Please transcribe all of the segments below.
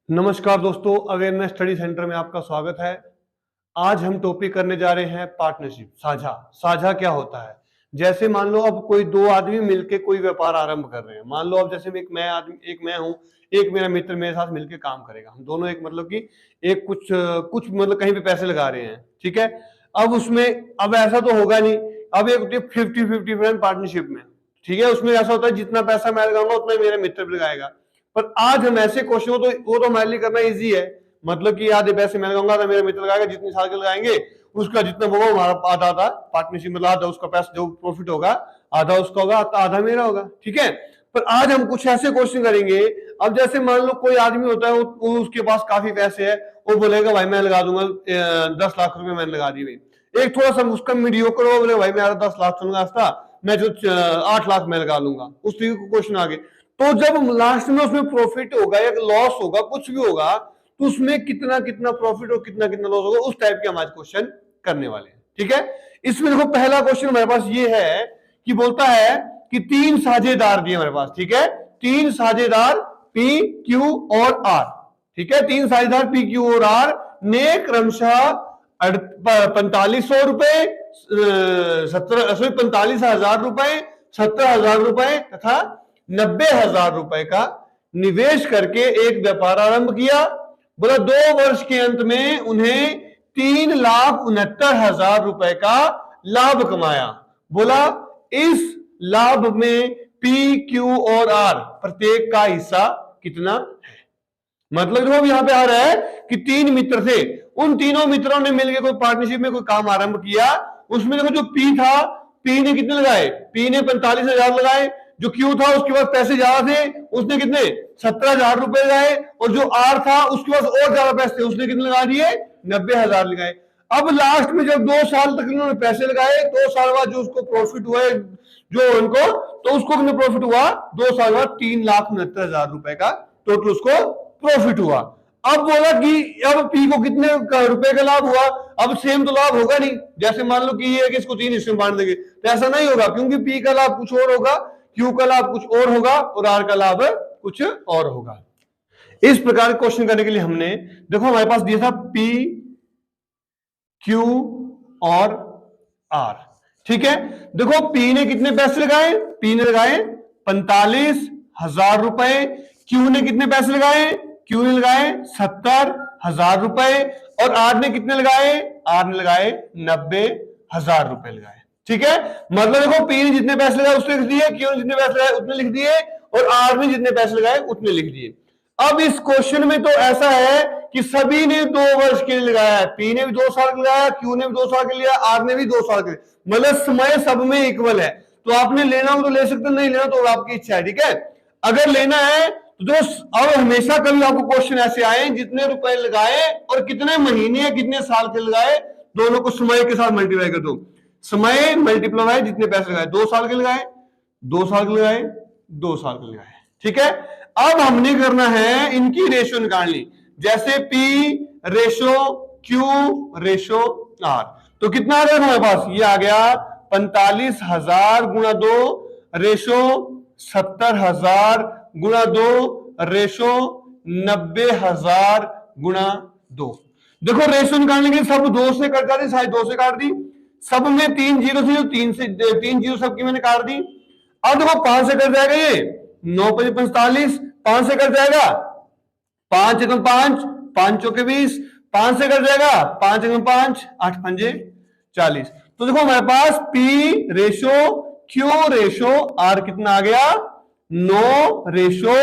नमस्कार दोस्तों, awareness study centre में आपका स्वागत है। आज हम टॉपिक करने जा रहे हैं पार्टनरशिप, साझा। साझा क्या होता है? जैसे मान लो अब कोई दो आदमी मिलके कोई व्यापार आरंभ कर रहे हैं। मान लो अब जैसे एक मैं हूं, एक मेरा मित्र मेरे साथ मिलके काम करेगा। हम दोनों एक मतलब कि एक कुछ मतलब कहीं पे पैसे लगा रहे हैं, ठीक है। अब उसमें अब ऐसा तो होगा नहीं, अब एक 50-50 पार्टनरशिप में, ठीक है। उसमें ऐसा होता है जितना पैसा मैं लगाऊंगा उतना मेरा मित्र भी लगाएगा। पर आज हम ऐसे क्वेश्चन हो तो वो तो हमारे लिए करना इजी है। मतलब कि आधे पैसे मैं लगाऊंगा तो मेरे मित्र लगाएगा, जितनी साल के लगाएंगे उसका जितना होगा हमारा आधा आधा पार्टनरशिप, मतलब आधा उसका पैसा जो प्रॉफिट होगा आधा उसका होगा, आधा मेरा होगा, ठीक है। पर आज हम कुछ ऐसे क्वेश्चन करेंगे। अब जैसे मान लो कोई आदमी होता है, वो उसके पास काफी पैसे है, वो बोलेगा भाई मैं लगा दूंगा 10 लाख रुपए मैंने लगा दिए। एक थोड़ा सा उसका मीडियोकर हो, बोले भाई मेरा 10 लाख चलूंगा था, मैं जो 8 लाख में लगा लूंगा। उस तरीके का क्वेश्चन आगे। तो जब लास्ट में उसमें प्रॉफिट होगा या लॉस होगा, कुछ भी होगा, तो उसमें कितना कितना प्रॉफिट और कितना कितना लॉस होगा, उस टाइप के हम आज क्वेश्चन करने वाले हैं, ठीक है। इसमें देखो पहला क्वेश्चन हमारे पास ये है कि बोलता है कि 3 साझेदार दिए हमारे पास, ठीक है। 3 साझेदार P, Q और R, ठीक है। 3 साझेदार P, Q और R ने क्रमशः 4500 रुपए, 45,000 रुपए, 70,000 रुपए तथा 90,000 रुपए का निवेश करके एक व्यापार आरंभ किया। बोला 2 वर्ष के अंत में उन्हें 3,69,000 रुपए का लाभ कमाया। बोला इस लाभ में पी, क्यू और आर प्रत्येक का हिस्सा कितना है। मतलब जो यहां पे आ रहा है कि 3 मित्र थे, उन तीनों मित्रों ने मिलकर कोई पार्टनरशिप में कोई काम आरंभ किया। उसमें देखो जो पी था, पी ने कितने लगाए? पी ने 45,000 लगाए। जो क्यू था उसके पास पैसे ज्यादा थे, उसने कितने 17,000 रुपए लगाए। और जो आर था उसके पास और ज्यादा पैसे थे, उसने कितने लगा दिए? 90,000 लगाए। अब लास्ट में जब 2 साल तक इन्होंने पैसे लगाए, 2 साल बाद जो उसको प्रॉफिट हुआ जो उनको, तो उसको कितने प्रॉफिट हुआ? 2 साल बाद 3,69,000 रुपए का टोटल उसको प्रॉफिट हुआ। अब बोला कि अब पी को कितने रुपए का लाभ हुआ? अब सेम तो लाभ होगा नहीं। जैसे मान लो कि ये कि इसको 3 हिस्से में बांट देंगे, तो ऐसा नहीं होगा, क्योंकि पी का लाभ कुछ और होगा, क्यू का लाभ कुछ और होगा और आर का लाभ कुछ और होगा। इस प्रकार क्वेश्चन करने के लिए हमने देखो हमारे पास दिया था पी, क्यू और आर, ठीक है। देखो पी ने कितने पैसे लगाए? पी ने लगाए 45,000 रुपए। क्यू ने कितने पैसे लगाए? क्यू ने लगाए 70,000 रुपए। और आर ने कितने लगाए? आर ने लगाए 90,000 रुपए लगाए, ठीक है। मतलब देखो पी ने जितने पैसे लगाए उसने लिख दिए, क्यू ने जितने पैसे लगाए उतने लिख दिए, और आर ने जितने पैसे लगाए उतने लिख दिए। अब इस क्वेश्चन में तो ऐसा है कि सभी ने 2 वर्ष के लिए लगाया है। पी ने भी 2 साल के लगाया, क्यू ने भी 2 साल के लिया, आर ने भी 2 साल के, मतलब समय सब में इक्वल है। तो आपने लेना हो तो ले सकते, नहीं लेना तो आपकी इच्छा है, ठीक है। अगर लेना है तो दोस्त अब हमेशा कभी आपको क्वेश्चन ऐसे आए जितने रुपए लगाए और कितने महीने या कितने साल के लगाए, दोनों को समय के साथ मल्टीप्लाई कर दो। समय मल्टीप्लाई जितने पैसे लगाए, 2 साल के लगाए, 2 साल के लगाए, 2 साल के लगाए, ठीक है। अब हमने करना है इनकी रेशो निकालनी, जैसे P ratio Q ratio R। तो कितना आ गया हमारे पास? ये आ गया 45,000 गुणा 2 रेशो 70,000 गुणा 2 रेशो 90,000 गुणा 2। देखो रेशो निकालने के लिए सब 2 से कट जाती, साइड 2 से काट दी, सब में 3 जीरो से, 3 जीरो सबकी मैंने काट दी। अब देखो 5 से कट जाएगा, ये 9 × 5 = 45, 5 से कट जाएगा 5 × 5, 5 चौके 20, 5 से कट जाएगा 5 × 5, 8 × 5 = 40। तो देखो हमारे पास P ratio Q ratio R कितना आ गया? 9 रेशो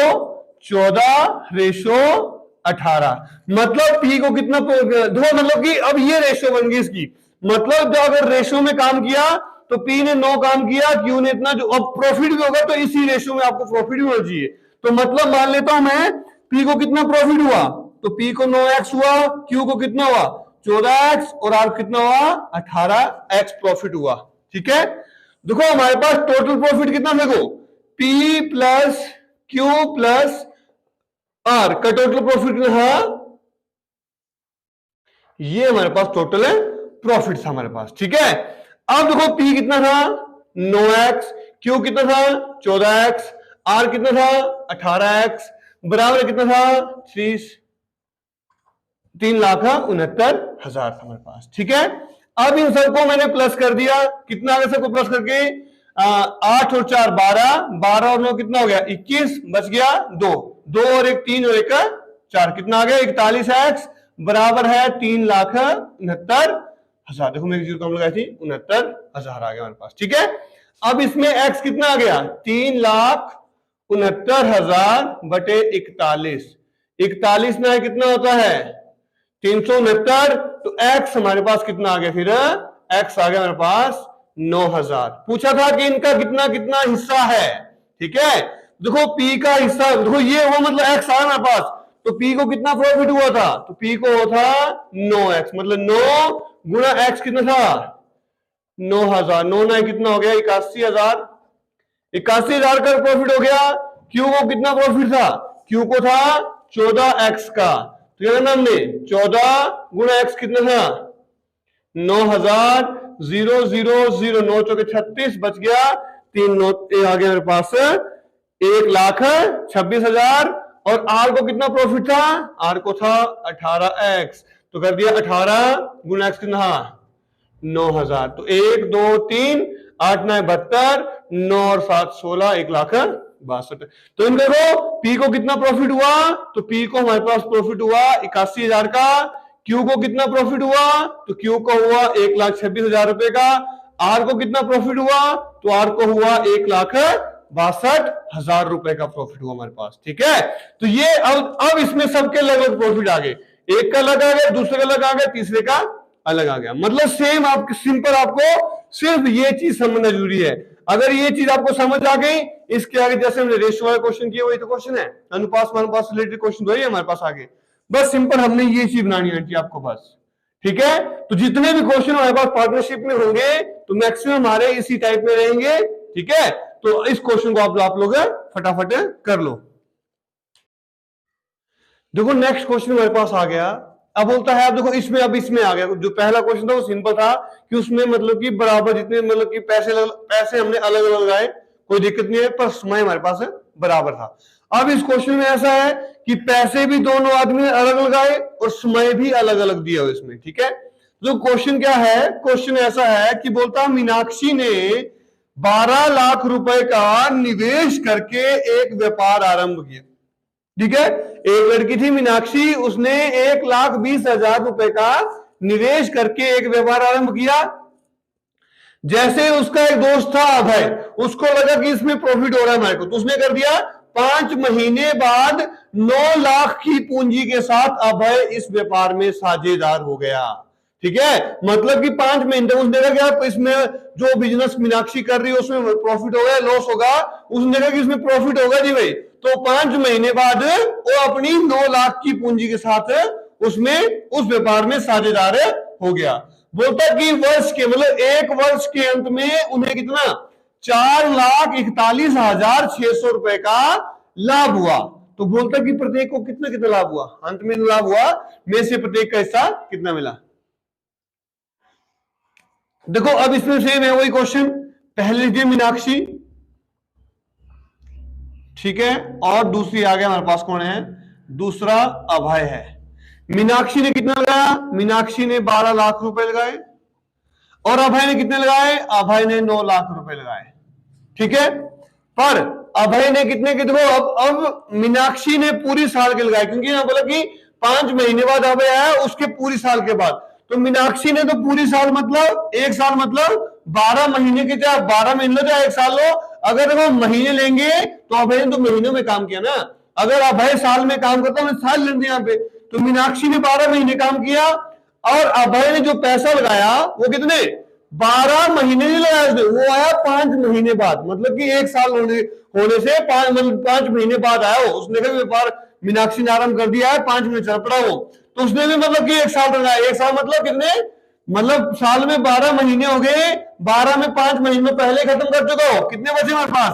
14 रेशो 18। मतलब P को कितना देखो, मतलब कि अब ये रेशो बन गई इसकी। मतलब जो अगर रेशो में काम किया तो P ने 9 काम किया, Q ने इतना, जो अब प्रॉफिट भी होगा तो इसी रेशो में आपको प्रॉफिट भी होना चाहिए। तो मतलब मान लेता हूं मैं P को कितना प्रॉफिट हुआ, तो P को 9x हुआ, Q को कितना हुआ 14x, और R कितना हुआ 18x प्रॉफिट हुआ, ठीक है। देखो हमारे पास टोटल प्रॉफिट कितना, देखो P plus Q plus R का टोटल प्रॉफिट कितना था? ये हमारे पास टोटल है प्रॉफिट था हमारे पास, ठीक है। अब देखो P कितना था 9x, Q कितना था 14x, R कितना था 18x, बराबर कितना था 3,69,000 था हमारे पास। ठीक है, अब इन सबको मैंने प्लस कर दिया, कितना आगे सबको प्लस करके 8 और 4 12, 12 और 9 कितना हो गया 21, बच गया 2, 2 और 1 3 और 1 4, कितना आ गया 41x बराबर है 3,69,000। देखो मेरी जीरो कम लगाई थी 69,000 आ गया हमारे पास। ठीक है, अब इसमें x कितना आ गया 3,69,000 बटे 41, 41 में कितना होता है 369, तो x हमारे पास कितना आ गया, फिर x आ गया हमारे पास 9,000। पूछा था कि इनका कितना कितना हिस्सा है। ठीक है, देखो p का हिस्सा, देखो ये हुआ मतलब x आया हमारे पास, तो p को कितना प्रॉफिट हुआ था, तो p को हुआ था 9x, मतलब 9 गुणा x कितना था 9,000, 9 9 कितना हो गया 81,000, 81,000 का प्रॉफिट हो गया। q को कितना प्रॉफिट था, q को था 14x का, तो क्या करना हमने 14 गुणा x कितना था 9,000, 0 0 0 9 चौके 36, बच गया 3 9 आ गया मेरे पास 1,26,000, और r को कितना प्रॉफिट था, r को था 18x, तो कर दिया 18 गुणा x कितना 9,000, तो 1 2 3 8 9 72, 9 और 7 16, 1,62,000। तो इन देखो p को कितना प्रॉफिट हुआ, तो p को हमारे पास प्रॉफिट हुआ 81,000 का, q को कितना प्रॉफिट हुआ, तो q को हुआ 1,26,000 रुपए का, r को कितना प्रॉफिट हुआ, तो r को हुआ 1,62,000 रुपए का प्रॉफिट हुआ हमारे पास। ठीक है, तो ये अब इसमें सबके लगभग प्रॉफिट आ गए, एक का अलग आ गया, दूसरे का अलग आ गया, तीसरे का अलग आ गया, मतलब सेम आपके सिंपल, आपको सिर्फ ये चीज समझना जरूरी है। अगर ये चीज आपको समझ आ गई, इसके आगे जैसे हमने रेशियो वाला क्वेश्चन किया वही तो क्वेश्चन है, अनुपात अनुपात से रिलेटेड क्वेश्चन वही है हमारे पास आगे, बस सिंपल हमने ये चीज बनानी है आपको बस। ठीक है, तो जितने भी क्वेश्चन हमारे पास पार्टनरशिप में होंगे तो मैक्सिमम हमारे इसी टाइप में रहेंगे। ठीक है, तो इस क्वेश्चन को आप लोग फटाफट कर लो। देखो नेक्स्ट क्वेश्चन हमारे पास आ गया, अब बोलता है, अब देखो इसमें, अब इसमें आ गया, जो पहला क्वेश्चन था वो सिंपल था कि उसमें मतलब कि बराबर जितने मतलब कि पैसे हमने अलग अलग लगाए, कोई दिक्कत नहीं है, पर समय हमारे पास बराबर था। अब इस क्वेश्चन में ऐसा है कि पैसे भी दोनों आदमी ने अलग लगाए और समय भी अलग अलग दिया हुआ इसमें। ठीक है, तो क्वेश्चन क्या है, क्वेश्चन ऐसा है कि बोलता मीनाक्षी ने 12 लाख रुपए का निवेश करके एक व्यापार आरंभ किया। ठीक है, एक लड़की थी मीनाक्षी, उसने 1,20,000 रुपए का निवेश करके एक व्यापार आरंभ किया। जैसे उसका एक दोस्त था अभय, उसको लगा कि इसमें प्रॉफिट हो रहा है हमारे को, तो उसने कर दिया 5 महीने बाद 9 लाख की पूंजी के साथ अभय इस व्यापार में साझेदार हो गया। ठीक है, मतलब कि 5 महीने तक उसने कहा कि इसमें जो बिजनेस मीनाक्षी कर रही है उसमें प्रॉफिट होगा, लॉस होगा, उसने कहा कि इसमें प्रॉफिट होगा जी भाई, तो 5 महीने बाद वो अपनी 9 लाख की पूंजी के साथ उसमें उस व्यापार में साझेदार हो गया। बोलता कि वर्ष के मतलब एक वर्ष के अंत में उन्हें कितना 4,41,600 रुपए का लाभ हुआ। तो बोलता कि प्रत्येक को कितना कितना लाभ हुआ, अंत में लाभ हुआ में से प्रत्येक का हिस्सा कितना मिला। देखो अब इसमें सेम है वही क्वेश्चन, पहले लीजिए मीनाक्षी, ठीक है, और दूसरी आ गया हमारे पास कौन है, दूसरा अभय है। मीनाक्षी ने कितना लगाया, मीनाक्षी ने 12 लाख रुपए लगाए, और अभय ने कितने लगाए, अभय ने 9 लाख रुपए लगाए। ठीक है, पर अभय ने कितने के, देखो अब मीनाक्षी ने पूरी साल के लगाए, क्योंकि ना बोला कि 5 महीने बाद अभय आया उसके पूरी साल के बाद, तो मीनाक्षी ने तो पूरी साल मतलब एक साल मतलब 12 महीने के, चाहे 12 महीने चाहे एक साल हो, अगर वो महीने लेंगे तो अभय ने तो महीनों में काम किया ना, अगर अभय साल में काम करता है साल लेंगे यहाँ पे, तो मीनाक्षी ने 12 महीने काम किया, और अभय ने जो पैसा लगाया वो कितने 12 महीने नहीं लगाया उसने, वो आया 5 महीने बाद, मतलब कि एक साल होने से 5 महीने बाद आया वो, उसने कहा व्यापार मीनाक्षी ने आरंभ कर दिया है, 5 महीने चल पड़ा वो, तो उसने भी मतलब कि एक साल लगाया, एक साल मतलब कितने, मतलब साल में 12 महीने हो गए, 12 में 5 महीने पहले खत्म कर चुका हो, कितने बचे हमारे पास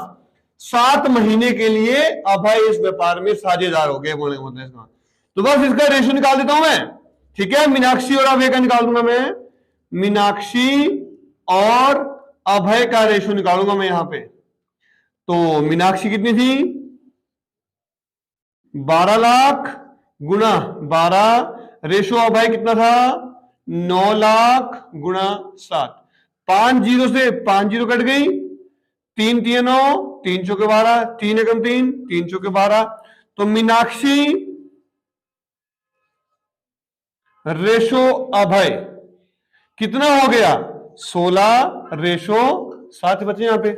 7 महीने के लिए अभय इस व्यापार में साझेदार हो गए बोले मतलब इसका। तो बस इसका रेशियो निकाल देता हूं मैं, ठीक है, मीनाक्षी और अभय का निकाल दूंगा मैं, मीनाक्षी और अभय का रेशियो निकालूंगा मैं यहां पे। तो मीनाक्षी कितनी थी, 12 लाख गुणा 12, रेशो अभय कितना था 9 लाख गुणा 7, 5 जीरो से 5 जीरो कट गई, 3 3 9, 3 चौके 12, 3 एकम 3, 3 चौके 12, तो मीनाक्षी रेशो अभय कितना हो गया 16 रेशो 7 बचे यहां पे।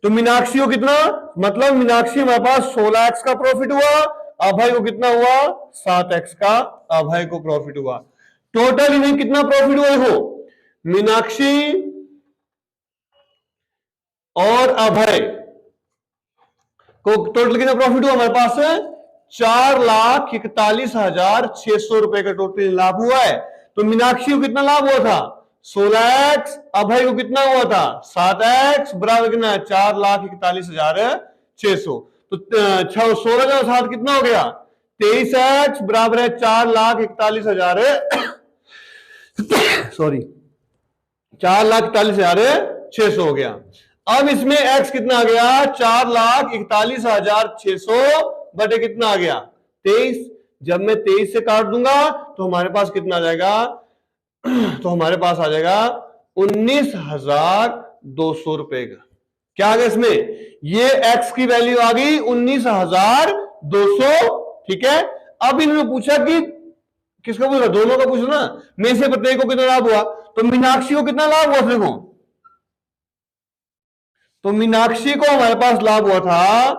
तो मीनाक्षी को कितना, मतलब मीनाक्षी हमारे पास 16x का प्रॉफिट हुआ, अभय को कितना हुआ 7x का अभय को प्रॉफिट हुआ। टोटल इन्हें कितना प्रॉफिट हुआ हो, मीनाक्षी और अभय को टोटल कितना प्रॉफिट हुआ हमारे पास 4,41,600 रुपए का टोटल लाभ हुआ है। तो मीनाक्षी को कितना लाभ हुआ था 16x, अभय को कितना हुआ था 7x, बराबर कितना है 4,41,600। तो 16 का 7 कितना हो गया 23x, बराबर है 4,41,000 सॉरी 4,41,600 हो गया। अब इसमें x कितना आ गया 4,41,600 बटे कितना आ गया 23। जब मैं 23 से काट दूंगा तो हमारे पास कितना आ जाएगा तो हमारे पास आ जाएगा 19,200 रुपए का। क्या आ गया इसमें, ये x की वैल्यू आ गई 19,200, ठीक है। अब इन्होंने पूछा कि किसका पूछा, दोनों का पूछा ना, में से प्रत्येक को कितना लाभ हुआ। तो मीनाक्षी को कितना लाभ हुआ देखो, तो मीनाक्षी को हमारे पास लाभ हुआ था,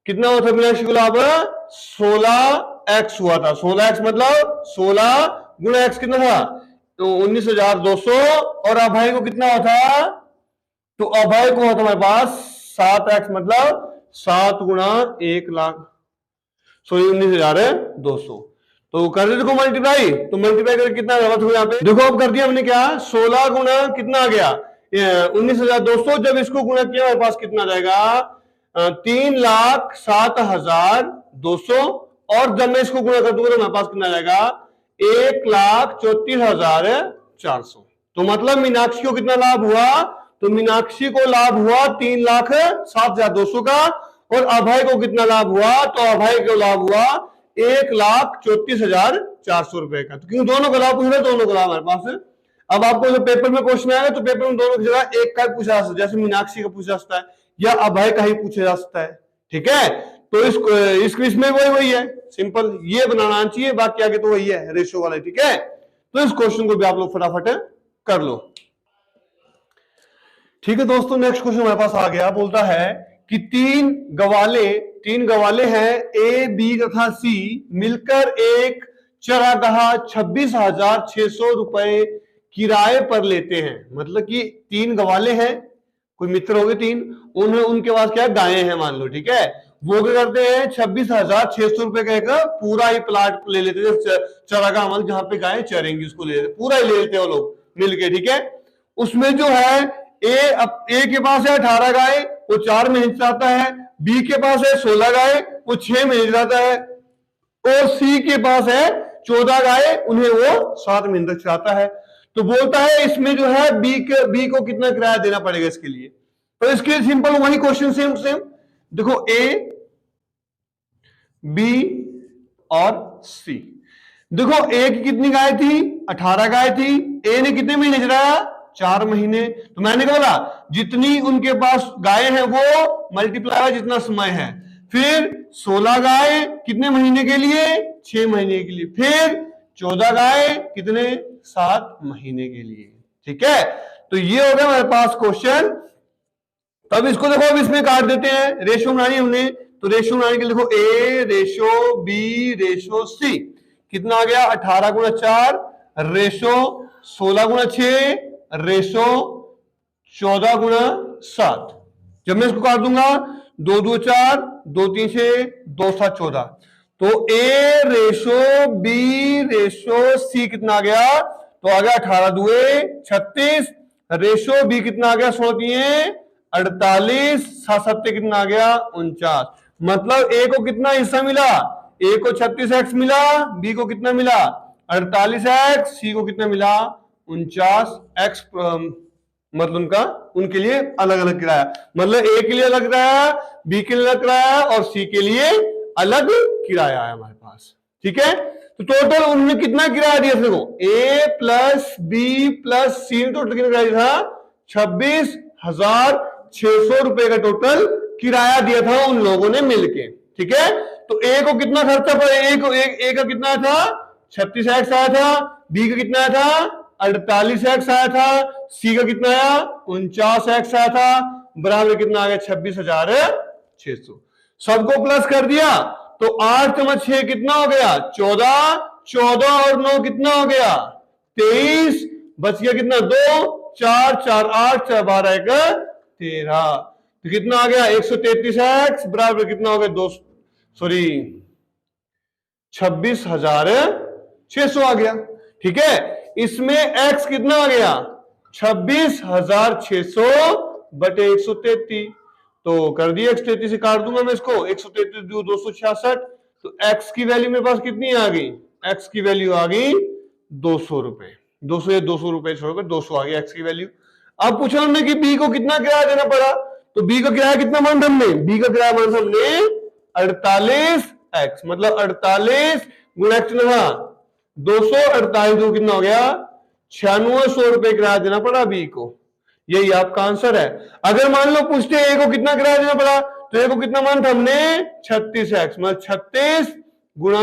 कितना हुआ था मीनाक्षी को लाभ 16x हुआ था। 16x मतलब 16 गुणा x कितना था तो 19,200, और अभय को कितना हुआ था, तो अभय को हुआ था हमारे पास 7x मतलब 7 गुणा 1 लाख, सॉरी 19,200। तो कर दे देखो मल्टीप्लाई, तो मल्टीप्लाई करके कितना हुआ यहाँ पे देखो, अब कर दिया हमने क्या 16 गुणा कितना आ गया 19,200, जब इसको गुणा किया हमारे पास कितना जाएगा 3,07,200, और जब मैं इसको गुणा कर दूंगा तो हमारे पास कितना जाएगा 1,34,400। तो मतलब मीनाक्षी को कितना लाभ हुआ, तो मीनाक्षी को लाभ हुआ 3,07,200 का, और अभय को कितना लाभ हुआ, तो अभय को लाभ हुआ 1,34,400 रुपए का। तो क्यों दोनों का लाभ पूछ रहे, दोनों का लाभ हमारे पास है। अब आपको जो पेपर में क्वेश्चन आएगा तो पेपर में दोनों की जगह एक का पूछा जा सकता है, जैसे मीनाक्षी का पूछा जा सकता है या अभय का ही पूछा जा सकता है, ठीक है। तो इस क्विज में वही है, सिंपल ये बनाना चाहिए, बाकी आगे तो वही है रेशियो वाला, ठीक है। तो इस क्वेश्चन को भी आप लोग फटाफट कर लो, ठीक है दोस्तों। नेक्स्ट क्वेश्चन हमारे पास आ गया, बोलता है कि तीन गवाले हैं ए, बी तथा सी मिलकर एक चरागाह 26,600 रुपए किराए पर लेते हैं। मतलब कि तीन गवाले हैं, कोई मित्र हो गए तीन, उनके पास क्या गायें हैं मान लो, ठीक है। वो क्या करते हैं 26,600 रुपए का एक पूरा ही प्लाट ले लेते हैं, चरागाह मतलब जहां पे गायें चरेंगी उसको ले लेते, पूरा ही ले लेते हैं वो लोग मिलके, ठीक है। उसमें जो है ए के पास है 18 गाय, वो 4 महीने चलाता है, बी के पास है 16 गाय, वो 6 महीने चलाता है, और सी के पास है 14 गाय, उन्हें वो 7 महीने तक चलाता है। तो बोलता है इसमें जो है बी को कितना किराया देना पड़ेगा इसके लिए। तो इसके लिए सिंपल वही क्वेश्चन सेम देखो, ए, बी और सी। देखो ए की कितनी गाय थी 18 गाय थी, ए ने कितने महीने चलाया 4 महीने। तो मैंने क्या बोला, जितनी उनके पास गाय है वो मल्टीप्लाई जितना समय है, फिर 16 गाय कितने महीने के लिए 6 महीने के लिए, फिर 14 गाय कितने 7 महीने के लिए, ठीक है। तो ये हो गया हमारे पास क्वेश्चन। तब इसको देखो, अब इसमें काट देते हैं, रेशो बनानी हमने, तो रेशो बनाने के लिए देखो ए रेशो बी रेशो सी कितना आ गया 18 गुणा 4 रेशो 16 गुणा 6 रेशो 14 गुणा 7। जब मैं इसको काट दूंगा 2 2 4 2 3 6 2 7 14, तो ए रेशो बी रेशो सी कितना आ गया, तो आ गया 18 दुए 36, रेशो बी कितना आ गया 16 48, 7 7 कितना आ गया 49। मतलब ए को कितना हिस्सा मिला, ए को 36x मिला, बी को कितना मिला 48x, सी को कितना मिला 49x। मतलब उनके लिए अलग अलग किराया, मतलब ए के लिए अलग किराया, बी के लिए अलग किराया और सी के लिए अलग किराया आया हमारे पास। ठीक है, तो टोटल उन्होंने कितना किराया दिया देखो, ए प्लस बी प्लस सी, टोटल कितना किराया था 26,600 रुपए का टोटल किराया दिया था उन लोगों ने मिलके। ठीक है, तो ए को कितना खर्चा पड़ा, ए का कितना था 36x आया था, बी का कितना आया था 48x आया था, सी का कितना आया 49x आया था, बराबर कितना आ गया 26,600। सबको प्लस कर दिया तो 8 × 6 कितना हो गया 14, 14 और 9 कितना हो गया 23, बच गया कितना 2, 4, 4, 8, 4, 12, 1, 13, तो कितना आ गया 133x बराबर कितना हो गया 26,600 आ गया। ठीक है, इसमें x कितना आ गया 26,600 बटे 133, तो कर दिया 133 से काट दूंगा मैं इसको, 133 266, तो x की वैल्यू मेरे पास कितनी आ गई, x की वैल्यू आ गई 200 रुपए, 200 रुपए छोड़कर 200 आ गई x की वैल्यू। अब पूछा हमने कि b को कितना किराया देना पड़ा, तो b का किराया कितना मान हमने, b का किराया मान हमने 48x, मतलब 48 गुणा कितना 248 कितना हो गया 9600 रुपए किराया देना पड़ा बी को। यही आपका आंसर है। अगर मान लो पूछते ए को कितना किराया देना पड़ा, तो ए को कितना मान था हमने 36x, मतलब 36 गुणा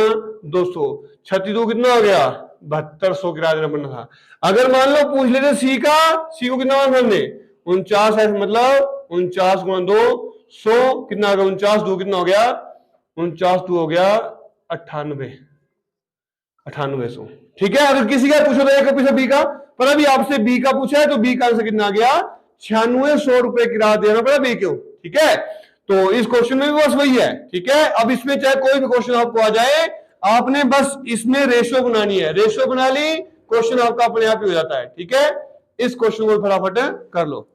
200, 36 कितना हो गया 7200 किराया देना पड़ना था। अगर मान लो पूछ लेते सी का, सी को कितना मान था हमने 49x, मतलब 49 गुणा 200 कितना आ गया 49 2 कितना हो गया 49 2 हो गया 9800। ठीक है, अगर किसी का पूछो तो ए का पूछा बी का, पर अभी आपसे बी का पूछा है तो बी का आंसर कितना आ गया 9600 रुपए किराया देना पड़ा बी को। ठीक है, तो इस क्वेश्चन में भी बस वही है। ठीक है, अब इसमें चाहे कोई भी क्वेश्चन आपको आ जाए, आपने बस इसमें रेशो बनानी है, रेशो बना ली क्वेश्चन आपका अपने आप ही हो जाता है। ठीक है, इस क्वेश्चन को फटाफट कर लो।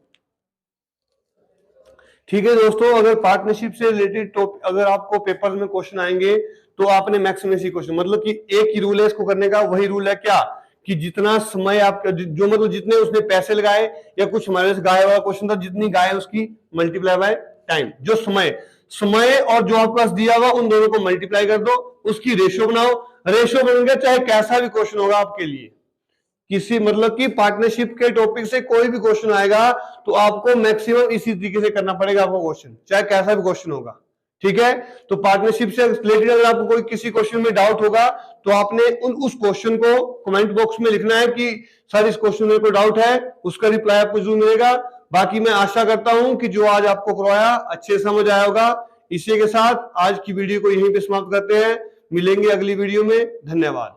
ठीक है दोस्तों, अगर पार्टनरशिप से रिलेटेड अगर आपको पेपर में क्वेश्चन आएंगे तो आपने मैक्सिमम इसी क्वेश्चन, मतलब कि एक ही रूल है इसको करने का, वही रूल है क्या कि जितना समय आपका जो मतलब जितने उसने पैसे लगाए या कुछ हमारे से गाय वाला क्वेश्चन था, जितनी गाय उसकी मल्टीप्लाई बाय टाइम, जो समय और जो आपके पास दिया हुआ उन दोनों को मल्टीप्लाई कर दो, उसकी रेशियो बनाओ, रेशियो बन गया चाहे कैसा भी क्वेश्चन होगा आपके लिए, किसी मतलब कि पार्टनरशिप के टॉपिक से कोई भी क्वेश्चन आएगा तो आपको मैक्सिमम इसी तरीके से करना पड़ेगा आपको क्वेश्चन, चाहे कैसा भी क्वेश्चन होगा। ठीक है, तो पार्टनरशिप से रिलेटेड अगर आपको कोई किसी क्वेश्चन में डाउट होगा तो आपने उस क्वेश्चन को कमेंट बॉक्स में लिखना है कि सर इस क्वेश्चन में कोई डाउट है, उसका रिप्लाई आपको जरूर मिलेगा। बाकी मैं आशा करता हूं कि जो आज आपको करवाया अच्छे समझ आया होगा। इसी के साथ आज की वीडियो को यहीं पे समाप्त करते हैं, मिलेंगे अगली वीडियो में, धन्यवाद।